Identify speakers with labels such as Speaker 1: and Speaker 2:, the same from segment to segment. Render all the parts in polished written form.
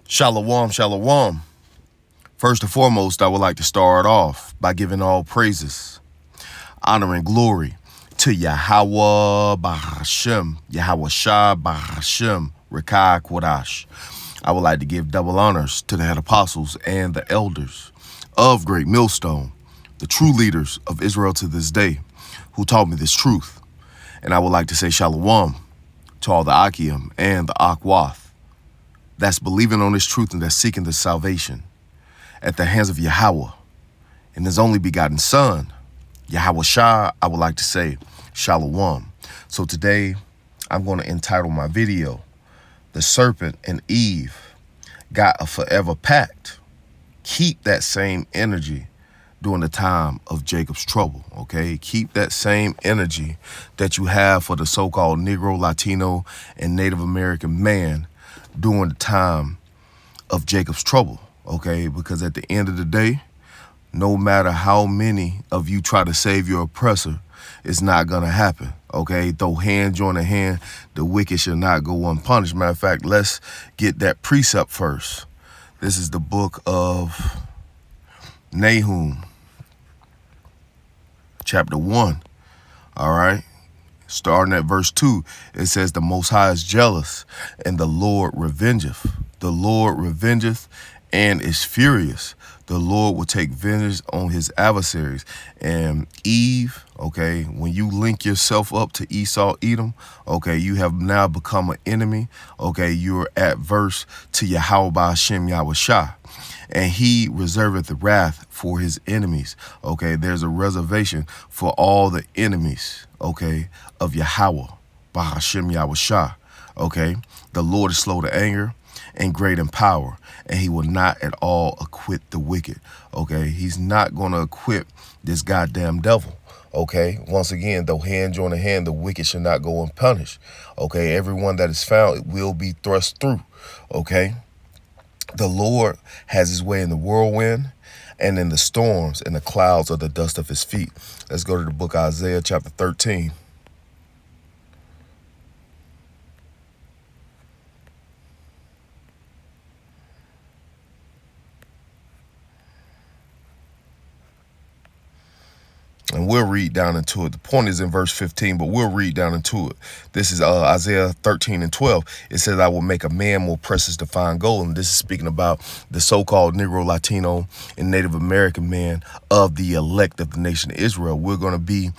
Speaker 1: Shalom, shalom. First and foremost, I would like to start off by giving all praises, honor, and glory to Yahawah Bahashem, Yahawashi Bahashem, Rekai Kwadash. I would like to give double honors to the head apostles and the elders of Great Millstone, the true leaders of Israel to this day, who taught me this truth. And I would like to say shalom to all the Akim and the Akwath that's believing on this truth and that's seeking the salvation at the hands of Yahawah and his only begotten son, Yahawashi. I would like to say shalom. So today I'm going to entitle my video, The Serpent and Eve Got a Forever Pact. Keep that same energy during the time of Jacob's trouble, okay? Keep that same energy that you have for the so-called Negro, Latino, and Native American man during the time of Jacob's trouble, okay? Because at the end of the day, no matter how many of you try to save your oppressor, it's not gonna happen, okay? Though hand join a hand, the wicked shall not go unpunished. Matter of fact, let's get that precept first. This is the book of Nahum, chapter 1, all right? Starting at verse 2, it says, the Most High is jealous, and the Lord revengeth. The Lord revengeth and is furious. The Lord will take vengeance on his adversaries. And Eve, okay, when you link yourself up to Esau, Edom, okay, you have now become an enemy. Okay, you're adverse to Yahawah Hashem Yahawashi. And he reserveth the wrath for his enemies. Okay, there's a reservation for all the enemies, okay, of Yahawah Hashem Yahawashi. Okay, the Lord is slow to anger and great in power, and he will not at all acquit the wicked. Okay, he's not going to acquit this goddamn devil. Okay, once again, though hand join a hand, the wicked shall not go unpunished. Okay, everyone that is found will be thrust through. Okay, the Lord has his way in the whirlwind and in the storms and the clouds of the dust of his feet. Let's go to the book of Isaiah chapter 13. And we'll read down into it. The point is in verse 15, but we'll read down into it. This is Isaiah 13 and 12. It says, I will make a man more precious to find gold. And this is speaking about the so-called Negro, Latino, and Native American man of the elect of the nation of Israel. We're going to be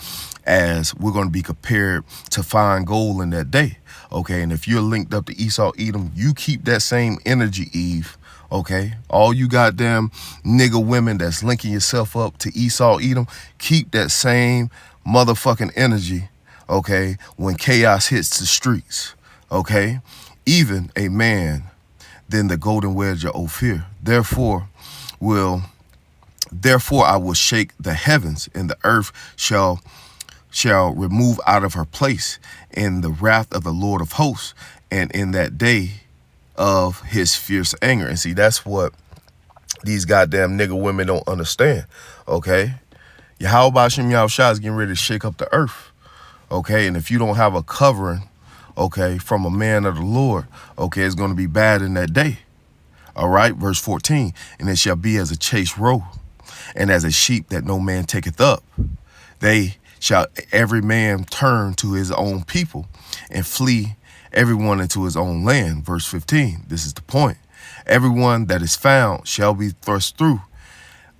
Speaker 1: compared to fine gold in that day. Okay, and if you're linked up to Esau, Edom, you keep that same energy, Eve. Okay, all you goddamn nigga women that's linking yourself up to Esau, Edom, keep that same motherfucking energy, okay, when chaos hits the streets, okay? Even a man than the golden wedge of Ophir. Therefore I will shake the heavens, and the earth shall remove out of her place in the wrath of the Lord of hosts, and in that day of his fierce anger. And see, that's what these goddamn nigga women don't understand, okay? Yahawah Hashem Yahawashi is getting ready to shake up the earth, okay? And if you don't have a covering, okay, from a man of the Lord, okay, it's going to be bad in that day, all right? Verse 14, and it shall be as a chased roe, and as a sheep that no man taketh up. They shall every man turn to his own people and flee everyone into his own land. Verse 15, this is the point. Everyone that is found shall be thrust through,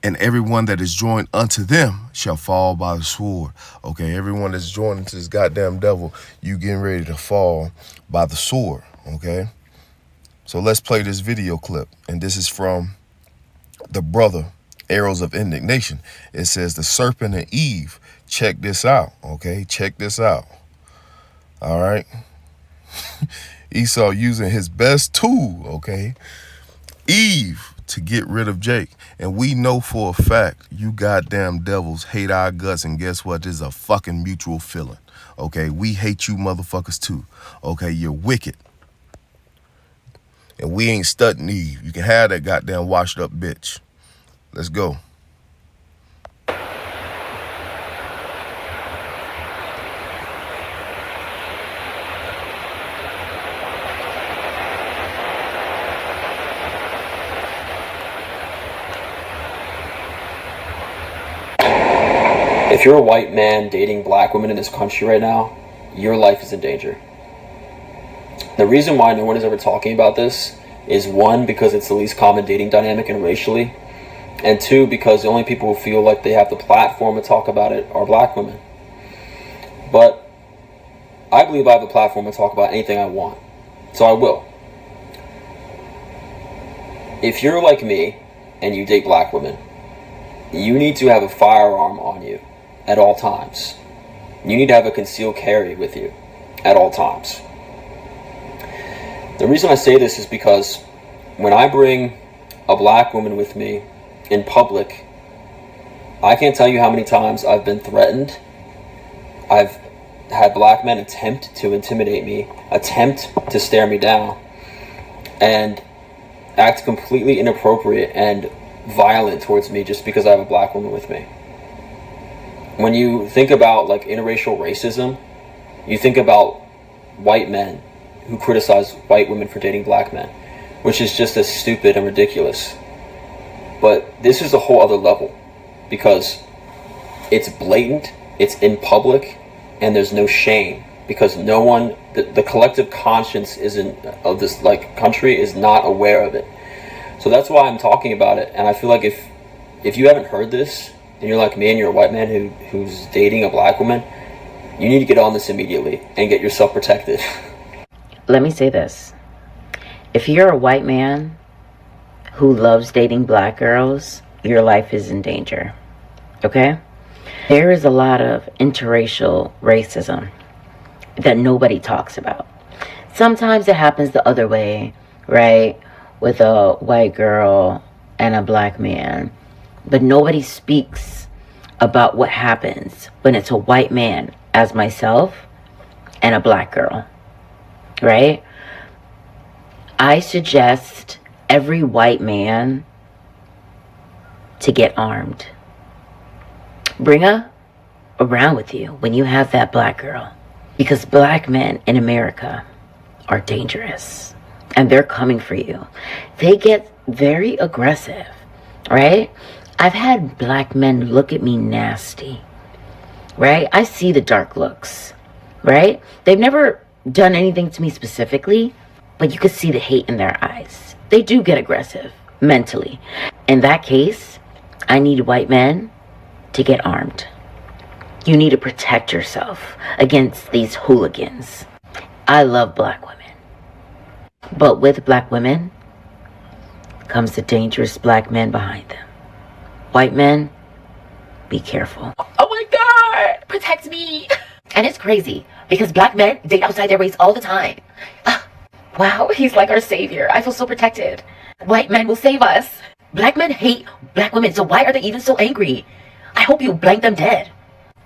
Speaker 1: and everyone that is joined unto them shall fall by the sword. Okay, everyone that's joined into this goddamn devil, you getting ready to fall by the sword, okay? So let's play this video clip, and this is from the brother, Arrows of Indignation. It says, the serpent and Eve. Check this out, okay? Check this out, all right? Esau using his best tool, okay, Eve, to get rid of Jake. And we know for a fact you goddamn devils hate our guts, and guess what? This is a fucking mutual feeling, okay? We hate you motherfuckers too, okay? You're wicked. And we ain't studying Eve. You can have that goddamn washed up bitch. Let's go.
Speaker 2: If you're a white man dating black women in this country right now, your life is in danger. The reason why no one is ever talking about this is, one, because it's the least common dating dynamic and racially, and two, because the only people who feel like they have the platform to talk about it are black women. But I believe I have the platform to talk about anything I want, so I will. If you're like me and you date black women, you need to have a firearm on you at all times. You need to have a concealed carry with you at all times. The reason I say this is because when I bring a black woman with me in public, I can't tell you how many times I've been threatened. I've had black men attempt to intimidate me, attempt to stare me down, and act completely inappropriate and violent towards me just because I have a black woman with me. When you think about like interracial racism, you think about white men who criticize white women for dating black men, which is just as stupid and ridiculous. But this is a whole other level because it's blatant, it's in public, and there's no shame because no one, the collective conscience of this like country is not aware of it. So that's why I'm talking about it. And I feel like if you haven't heard this and you're like me and you're a white man who's dating a black woman, you need to get on this immediately and get yourself protected.
Speaker 3: Let me say this. If you're a white man who loves dating black girls, your life is in danger. Okay? There is a lot of interracial racism that nobody talks about. Sometimes it happens the other way, right? With a white girl and a black man. But nobody speaks about what happens when it's a white man, as myself, and a black girl. Right? I suggest every white man to get armed. Bring her around with you when you have that black girl. Because black men in America are dangerous. And they're coming for you. They get very aggressive. Right? I've had black men look at me nasty. Right? I see the dark looks. Right? They've never done anything to me specifically, but you could see the hate in their eyes. They do get aggressive mentally. In that case, I need white men to get armed. You need to protect yourself against these hooligans. I love black women, but with black women comes the dangerous black men behind them. White men, be careful. Oh my God, protect me. And it's crazy because black men date outside their race all the time. Wow, he's like our savior. I feel so protected. White men will save us. Black men hate black women, so why are they even so angry? I hope you blank them dead.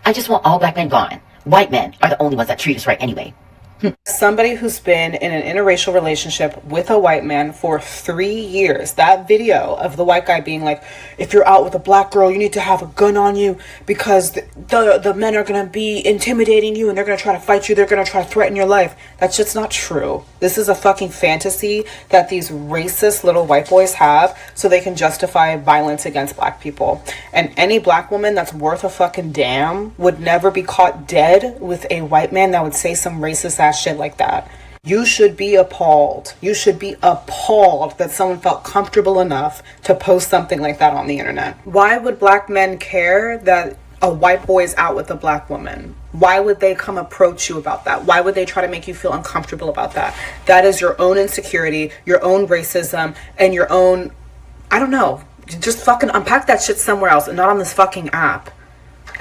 Speaker 3: I just want all black men gone. White men are the only ones that treat us right anyway.
Speaker 4: Somebody who's been in an interracial relationship with a white man for 3 years. That video of the white guy being like, if you're out with a black girl, you need to have a gun on you because the men are going to be intimidating you and they're going to try to fight you. They're going to try to threaten your life. That's just not true. This is a fucking fantasy that these racist little white boys have so they can justify violence against black people. And any black woman that's worth a fucking damn would never be caught dead with a white man that would say some racist ass shit like that. You should be appalled. You should be appalled that someone felt comfortable enough to post something like that on the internet. Why would black men care that a white boy is out with a black woman? Why would they come approach you about that? Why would they try to make you feel uncomfortable about that? That is your own insecurity, your own racism, and your own, I don't know, just fucking unpack that shit somewhere else and not on this fucking app.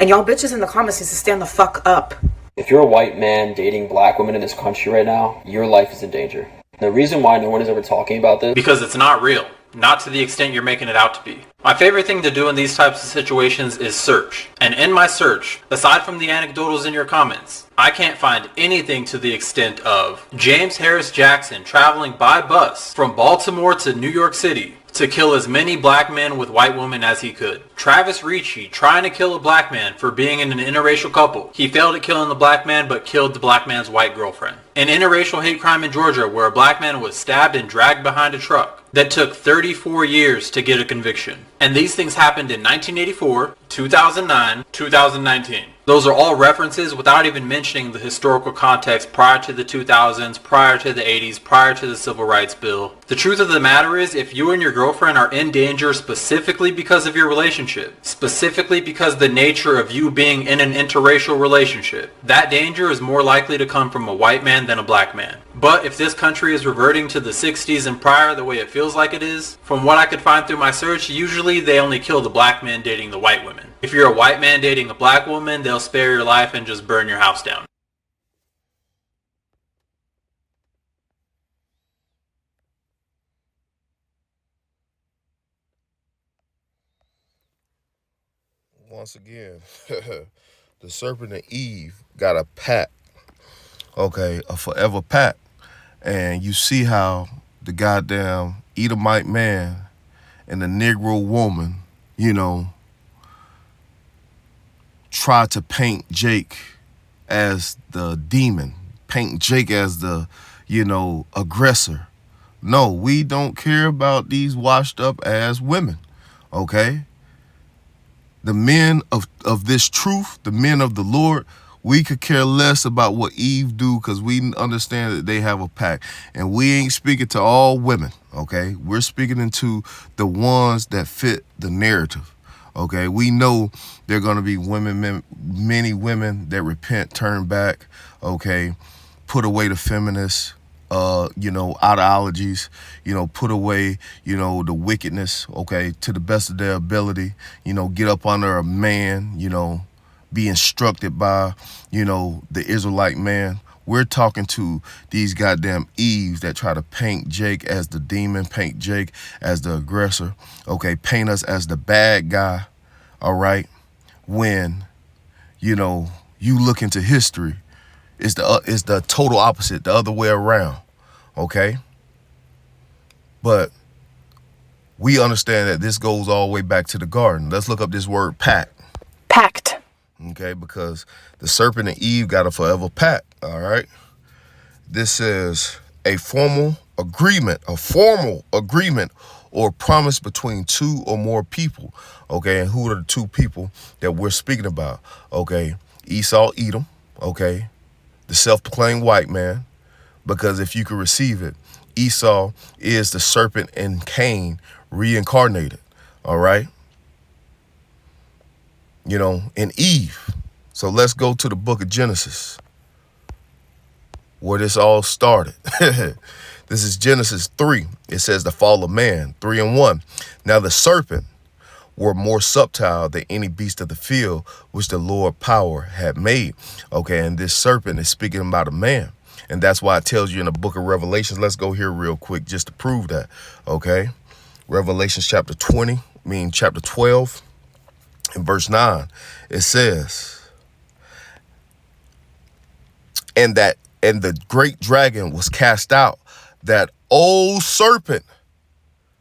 Speaker 4: And y'all bitches in the comments needs to stand the fuck up.
Speaker 2: If you're a white man dating black women in this country right now, your life is in danger. The reason why no one is ever talking about this,
Speaker 5: because it's not real. Not to the extent you're making it out to be. My favorite thing to do in these types of situations is search. And in my search, aside from the anecdotals in your comments, I can't find anything to the extent of James Harris Jackson traveling by bus from Baltimore to New York City to kill as many black men with white women as he could. Travis Ricci trying to kill a black man for being in an interracial couple. He failed at killing the black man but killed the black man's white girlfriend. An interracial hate crime in Georgia where a black man was stabbed and dragged behind a truck that took 34 years to get a conviction. And these things happened in 1984, 2009, 2019. Those are all references without even mentioning the historical context prior to the 2000s, prior to the 80s, prior to the Civil Rights Bill. The truth of the matter is, if you and your girlfriend are in danger specifically because of your relationship, specifically because the nature of you being in an interracial relationship, that danger is more likely to come from a white man than a black man. But if this country is reverting to the 60s and prior the way it feels like it is, from what I could find through my search, usually they only kill the black men dating the white women. If you're a white man dating a black woman, they'll spare your life and just burn your house down.
Speaker 1: Once again, the serpent and Eve got a pact, okay, a forever pact. And you see how the goddamn Edomite man and the Negro woman, try to paint Jake as the demon, paint Jake as the, aggressor. No, we don't care about these washed up ass women, okay? The men of this truth, the men of the Lord, we could care less about what Eve do because we understand that they have a pact. And we ain't speaking to all women, okay? We're speaking into the ones that fit the narrative, okay? We know there are going to be many women that repent, turn back, okay? Put away the feminists, ideologies, put away, the wickedness, okay, to the best of their ability, get up under a man, be instructed by, the Israelite man. We're talking to these goddamn Eves that try to paint Jake as the demon, paint Jake as the aggressor, okay, paint us as the bad guy, all right? When, you look into history, it's the total opposite, the other way around, okay? But we understand that this goes all the way back to the garden. Let's look up this word pact.
Speaker 4: Pact.
Speaker 1: Okay, because the serpent and Eve got a forever pact, all right? This is a formal agreement or promise between two or more people, okay? And who are the two people that we're speaking about, okay? Esau, Edom, okay? The self-proclaimed white man, because if you could receive it, Esau is the serpent and Cain reincarnated, all right? In Eve. So let's go to the book of Genesis, where this all started. This is Genesis 3. It says the fall of man, 3:1. Now the serpent were more subtle than any beast of the field, which the Lord power had made. Okay, and this serpent is speaking about a man. And that's why it tells you in the book of Revelations. Let's go here real quick just to prove that. Okay, Revelations chapter 12. In verse 9, it says, and the great dragon was cast out, that old serpent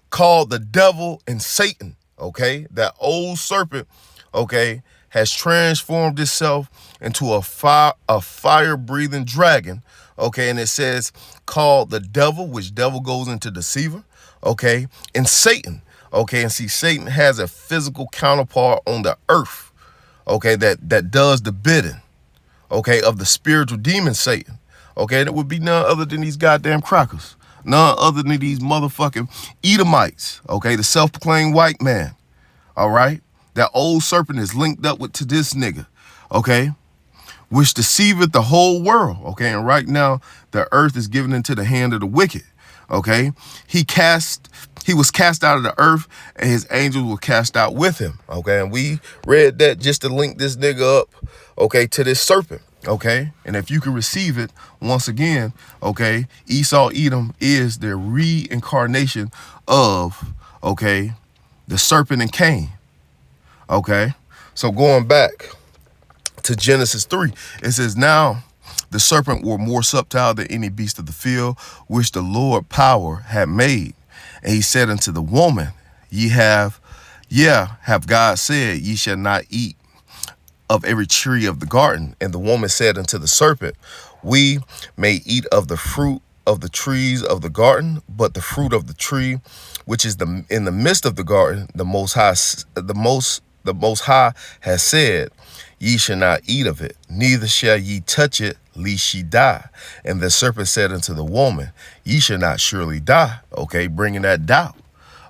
Speaker 1: called the devil and Satan, okay? That old serpent, okay, has transformed itself into a fire-breathing dragon, okay? And it says, called the devil, which devil goes into deceiver, okay? And Satan. Okay, and see, Satan has a physical counterpart on the earth, okay, that does the bidding, okay, of the spiritual demon Satan, okay, and it would be none other than these goddamn crackers, none other than these motherfucking Edomites, okay, the self-proclaimed white man, all right, that old serpent is linked up to this nigga, okay, which deceiveth the whole world, okay, and right now the earth is given into the hand of the wicked, okay, he was cast out of the earth and his angels were cast out with him. Okay. And we read that just to link this nigga up, okay, to this serpent. Okay. And if you can receive it once again, okay, Esau, Edom is the reincarnation of, okay, the serpent and Cain. Okay. So going back to Genesis 3, it says, now the serpent were more subtle than any beast of the field, which the Lord power had made. And he said unto the woman, have God said, ye shall not eat of every tree of the garden. And the woman said unto the serpent, we may eat of the fruit of the trees of the garden, but the fruit of the tree which is in the midst of the garden, the Most High has said, ye shall not eat of it, neither shall ye touch it, lest ye die. And the serpent said unto the woman, ye shall not surely die. Okay, bringing that doubt.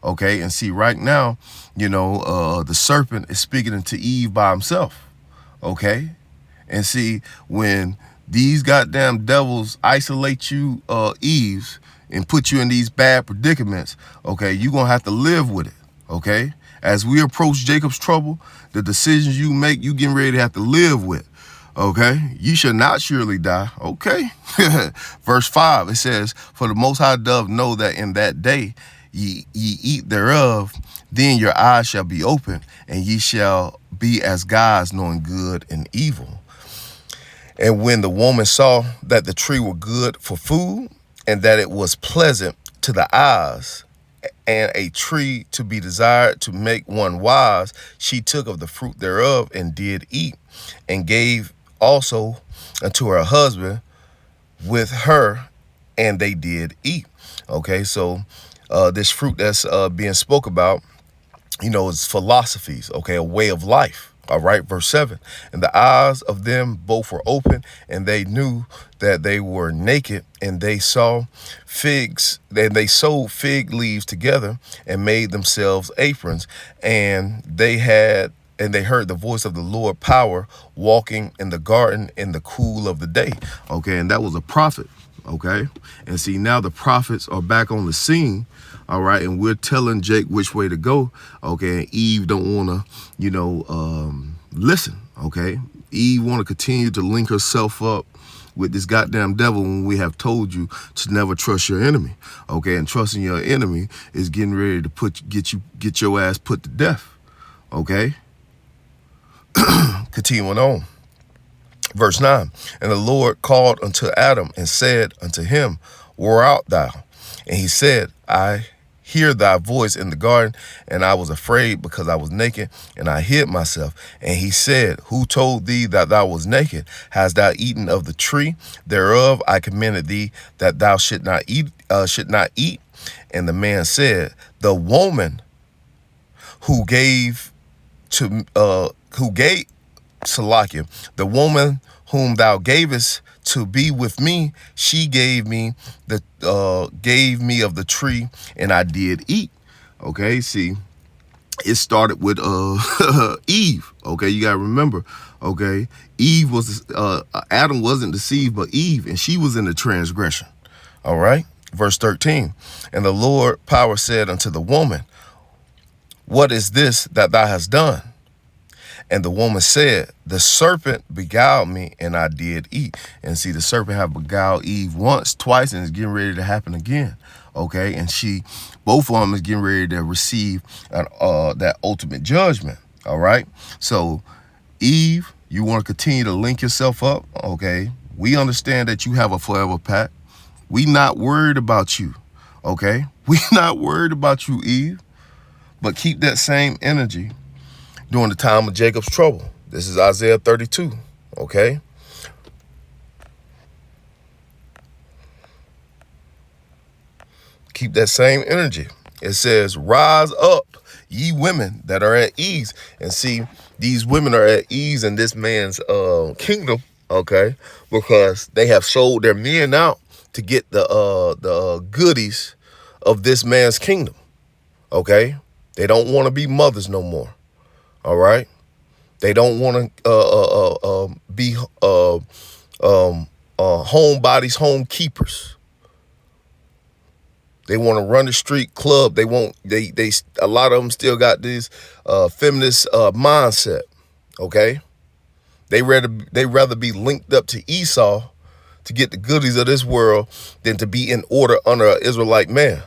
Speaker 1: Okay, and see, right now, the serpent is speaking to Eve by himself. Okay, and see, when these goddamn devils isolate you, Eve, and put you in these bad predicaments, okay, you're going to have to live with it, okay? As we approach Jacob's trouble, the decisions you make, you getting ready to have to live with, okay? You shall not surely die, okay? Verse 5, it says, for the Most High doth know that in that day ye eat thereof, then your eyes shall be open, and ye shall be as gods, knowing good and evil. And when the woman saw that the tree was good for food, and that it was pleasant to the eyes, and a tree to be desired to make one wise, she took of the fruit thereof and did eat, and gave also unto her husband with her, and they did eat. Okay, so this fruit that's being spoke about, is philosophies, okay, a way of life. All right, verse 7, and the eyes of them both were open, and they knew that they were naked, and they sewed fig leaves together and made themselves aprons, and they heard the voice of the Lord power walking in the garden in the cool of the day. Okay, and that was a prophet. Okay, and see, now the prophets are back on the scene. All right, and we're telling Jake which way to go. Okay, and Eve don't want to, listen. Okay, Eve want to continue to link herself up with this goddamn devil when we have told you to never trust your enemy. Okay, and trusting your enemy is getting ready to get your ass put to death. Okay, continuing on. Verse 9, and the Lord called unto Adam and said unto him, where art thou? And he said, I hear thy voice in the garden, and I was afraid because I was naked, and I hid myself. And he said, who told thee that thou was naked? Hast thou eaten of the tree thereof I commanded thee that thou should not eat? And the man said, the woman who gave Salakia, the woman whom thou gavest to be with me, she gave me of the tree, and I did eat. Okay, see, it started with Eve. Okay, you gotta remember. Okay, Eve was Adam wasn't deceived, but Eve, and she was in the transgression. All right, verse 13, and the Lord power said unto the woman, what is this that thou hast done? And the woman said, the serpent beguiled me, and I did eat. And see, the serpent have beguiled Eve once, twice, and it's getting ready to happen again. Okay, and both of them is getting ready to receive that ultimate judgment. All right, so Eve, you want to continue to link yourself up. Okay, we understand that you have a forever pact. We not worried about you. Okay, we not worried about you, Eve, but keep that same energy during the time of Jacob's trouble. This is Isaiah 32, okay? Keep that same energy. It says, rise up, ye women that are at ease. And see, these women are at ease in this man's kingdom, okay? Because they have sold their men out to get the goodies of this man's kingdom, okay? They don't want to be mothers no more. All right, they don't want to be homebodies, home keepers. They want to run the street club. They a lot of them still got this feminist mindset. Okay, they rather be linked up to Esau to get the goodies of this world than to be in order under an Israelite man.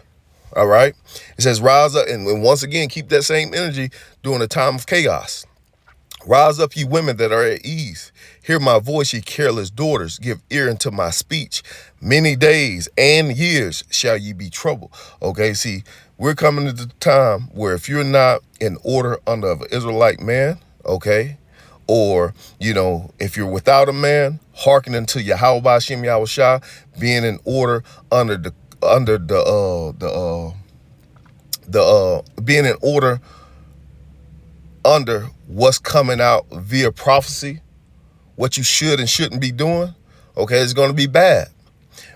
Speaker 1: All right. It says, rise up, and once again, keep that same energy during the time of chaos. Rise up, ye women that are at ease. Hear my voice, ye careless daughters. Give ear unto my speech. Many days and years shall ye be troubled. Okay, see, we're coming to the time where if you're not in order under an Israelite man, okay, or, if you're without a man, hearkening to Yahawashi, being in order being in order under what's coming out via prophecy, what you should and shouldn't be doing, okay, it's going to be bad.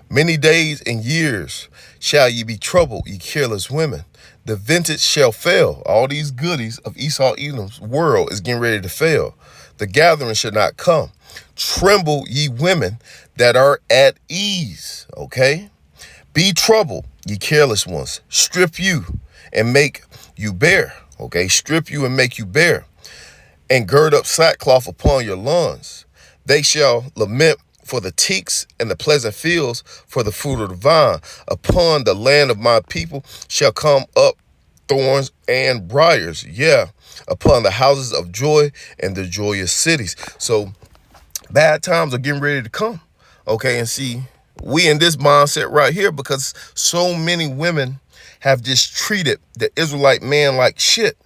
Speaker 1: Many days and years shall ye be troubled, ye careless women. The vintage shall fail. All these goodies of Esau Edom's world is getting ready to fail. The gathering should not come. Tremble, ye women that are at ease, okay? Be troubled, ye careless ones. Strip you and make you bare, okay? Strip you and make you bare. And gird up sackcloth upon your lawns. They shall lament for the teaks and the pleasant fields for the fruit of the vine. Upon the land of my people shall come up thorns and briars. Yeah, upon the houses of joy and the joyous cities. So bad times are getting ready to come. Okay, and see, we in this mindset right here because so many women have just treated the Israelite man like shit.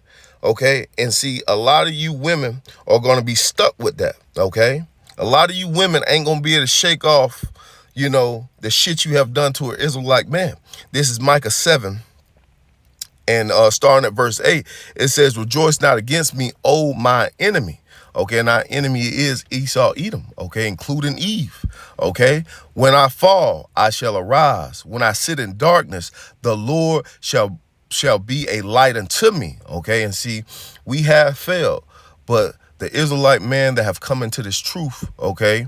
Speaker 1: Okay, and see, a lot of you women are going to be stuck with that. Okay, a lot of you women ain't going to be able to shake off, the shit you have done to an Israelite man. This is Micah 7. And starting at verse 8, it says, rejoice not against me, O my enemy. Okay, and our enemy is Esau Edom, okay, including Eve. Okay, when I fall, I shall arise. When I sit in darkness, the Lord shall be a light unto me. Okay, and see, we have failed, but the Israelite man that have come into this truth, okay,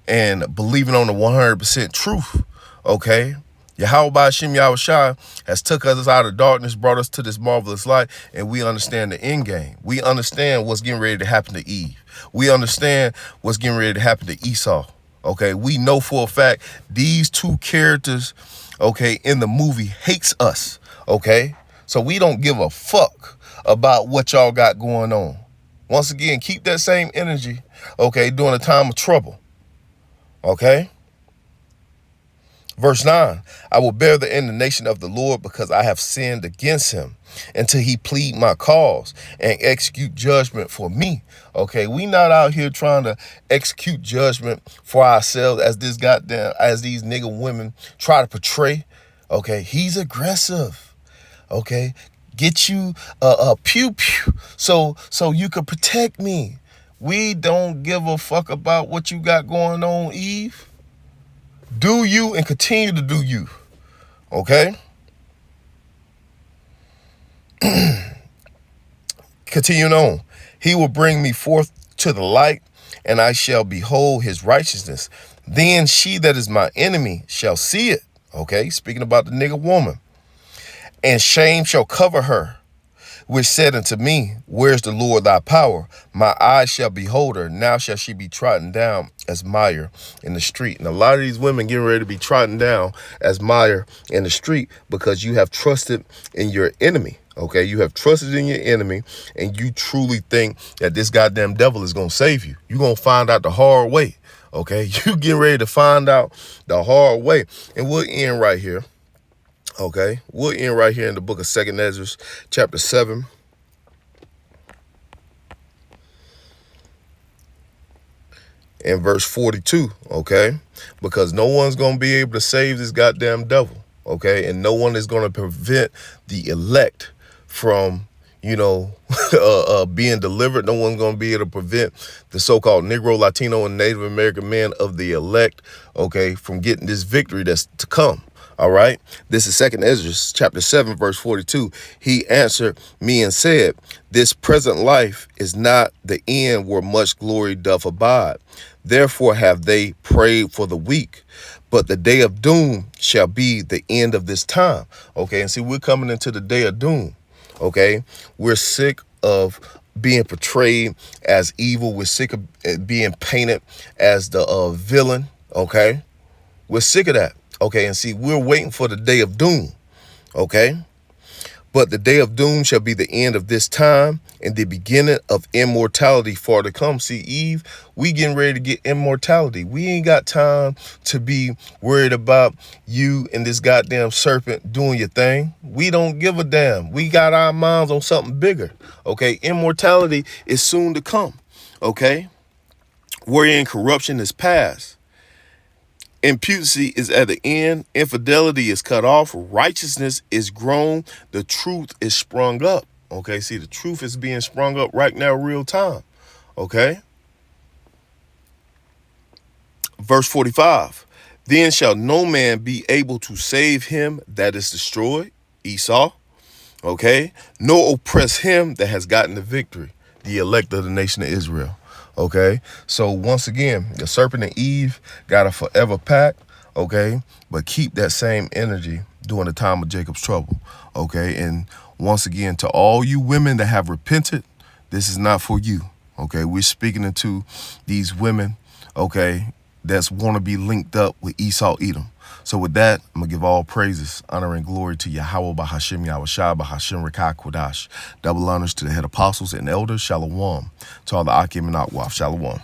Speaker 1: and believing on the 100% truth, okay, Yahawashi has took us out of darkness, brought us to this marvelous light, and we understand the end game. We understand what's getting ready to happen to Eve. We understand what's getting ready to happen to Esau. Okay, we know for a fact these two characters, okay, in the movie hates us. Okay, so we don't give a fuck about what y'all got going on. Once again, keep that same energy, okay, during a time of trouble. Okay. Verse 9, I will bear the indignation of the Lord because I have sinned against him until he plead my cause and execute judgment for me. Okay, we not out here trying to execute judgment for ourselves as these nigga women try to portray. Okay, he's aggressive. Okay, get you a pew pew so you could protect me. We don't give a fuck about what you got going on, Eve. Do you and continue to do you. Okay? Continuing on. He will bring me forth to the light, and I shall behold his righteousness. Then she that is my enemy shall see it. Okay? Speaking about the nigga woman. And shame shall cover her, which said unto me, where's the Lord thy power? My eyes shall behold her. Now shall she be trodden down as mire in the street. And a lot of these women getting ready to be trodden down as mire in the street because you have trusted in your enemy. Okay, you have trusted in your enemy and you truly think that this goddamn devil is going to save you. You're going to find out the hard way. Okay, you getting ready to find out the hard way. And we'll end right here. Okay, we'll end right here in the book of 2nd Ezra, chapter 7. And verse 42, okay? Because no one's going to be able to save this goddamn devil, okay? And no one is going to prevent the elect from, being delivered. No one's going to be able to prevent the so-called Negro, Latino, and Native American men of the elect, okay, from getting this victory that's to come. All right. This is 2nd Ezra, chapter 7, verse 42. He answered me and said, this present life is not the end where much glory doth abide. Therefore have they prayed for the weak, but the day of doom shall be the end of this time. Okay. And see, we're coming into the day of doom. Okay. We're sick of being portrayed as evil. We're sick of being painted as the villain. Okay. We're sick of that. Okay, and see, we're waiting for the day of doom, okay? But the day of doom shall be the end of this time and the beginning of immortality far to come. See, Eve, we getting ready to get immortality. We ain't got time to be worried about you and this goddamn serpent doing your thing. We don't give a damn. We got our minds on something bigger. Okay, immortality is soon to come. Okay, wherein corruption is past. Impunity is at the end. Infidelity is cut off. Righteousness is grown. The truth is sprung up. Okay, see, the truth is being sprung up right now, real time. Okay. Verse 45. Then shall no man be able to save him that is destroyed, Esau. Okay. Nor oppress him that has gotten the victory, the elect of the nation of Israel. Okay, so once again, the serpent and Eve got a forever pact, okay, but keep that same energy during the time of Jacob's trouble, okay, and once again, to all you women that have repented, this is not for you, okay, we're speaking into these women, okay, that's want to be linked up with Esau, Edom. So with that, I'm going to give all praises, honor, and glory to Yahawah, Bahashim, Yahawashi, Bahashim, Rekah, Kodash. Double honors to the head apostles and elders, Shalom. To all the Akim and Akwaf, Shalom.